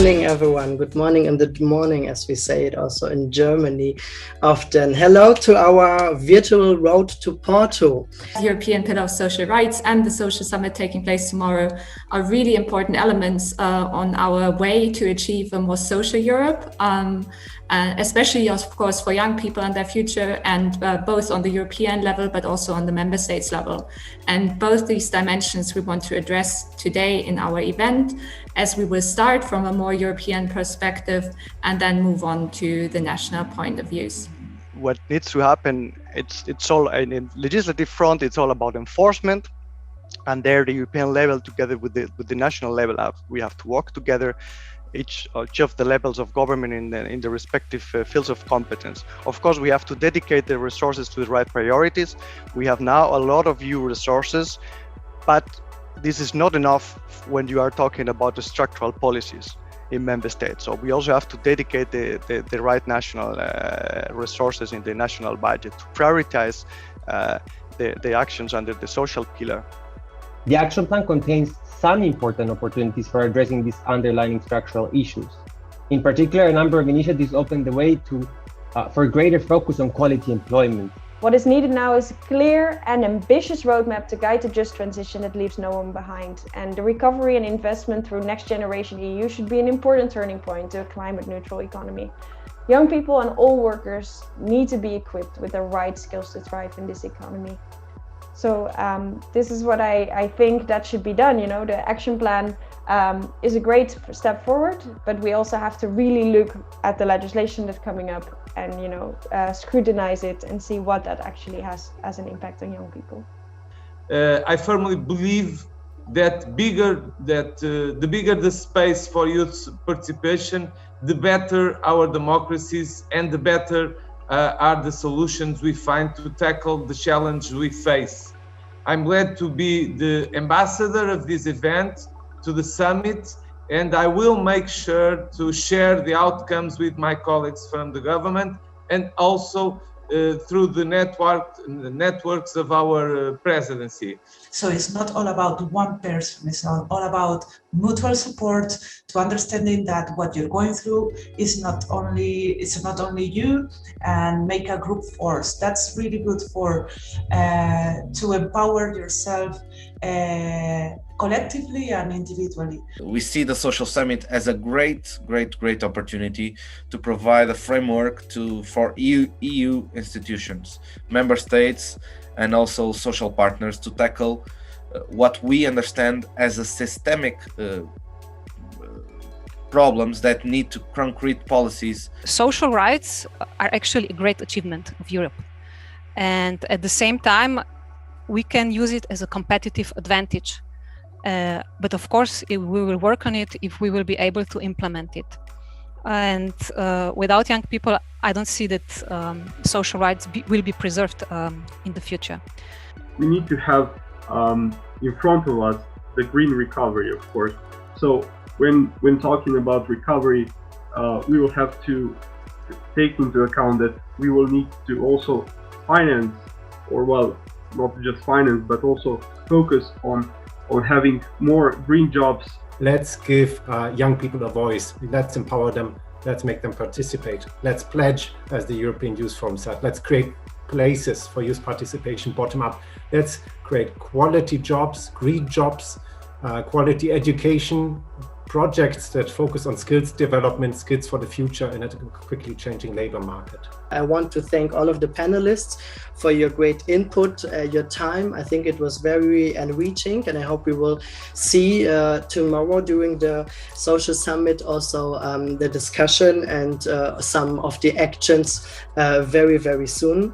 morning, everyone. Good morning in the morning, as we say it also in Germany often. Hello to our virtual road to Porto. The European Pillar of Social Rights and the Social Summit taking place tomorrow are really important elements on our way to achieve a more social Europe, especially, of course, for young people and their future, and both on the European level, but also on the member states level. And both these dimensions we want to address today in our event, as we will start from a more European perspective and then move on to the national point of views. What needs to happen, it's all in legislative front, it's all about enforcement, and there the European level together with the national level we have to work together, each of the levels of government in the respective fields of competence. Of course, we have to dedicate the resources to the right priorities. We have now a lot of EU resources, but this is not enough when you are talking about the structural policies in member states. So we also have to dedicate the right national resources in the national budget to prioritize the actions under the social pillar. The action plan contains some important opportunities for addressing these underlying structural issues. In particular, a number of initiatives open the way for greater focus on quality employment. What is needed now is a clear and ambitious roadmap to guide a just transition that leaves no one behind. And the recovery and investment through Next Generation EU should be an important turning point to a climate neutral economy. Young people and all workers need to be equipped with the right skills to thrive in this economy. So this is what I think that should be done. You know, the action plan is a great step forward, but we also have to really look at the legislation that's coming up and, you know, scrutinize it and see what that actually has as an impact on young people. I firmly believe that the bigger the space for youth participation, the better our democracies and the better are the solutions we find to tackle the challenge we face. I'm glad to be the ambassador of this event to the summit, and I will make sure to share the outcomes with my colleagues from the government and also through the networks of our presidency. So it's not all about one person, it's all about mutual support, to understanding that what you're going through is not only you, and make a group force. That's really good for to empower yourself collectively and individually. We see the Social Summit as a great opportunity to provide a framework for EU institutions, member states, and also social partners to tackle what we understand as a systemic problems that need to concrete policies. Social rights are actually a great achievement of Europe. And at the same time, we can use it as a competitive advantage. But of course, we will work on it if we will be able to implement it. And without young people, I don't see that social rights will be preserved in the future. We need to have in front of us the green recovery, of course. So when talking about recovery, we will have to take into account that we will need to also finance, or well, not just finance, but also focus on having more green jobs. Let's give young people a voice. Let's empower them. Let's make them participate. Let's pledge, as the European Youth Forum said. Let's create places for youth participation bottom up. Let's create quality jobs, green jobs, quality education, projects that focus on skills development, skills for the future in a quickly changing labor market. I want to thank all of the panelists for your great input, your time. I think it was very enriching, and I hope we will see tomorrow during the Social Summit also the discussion and some of the actions very, very soon.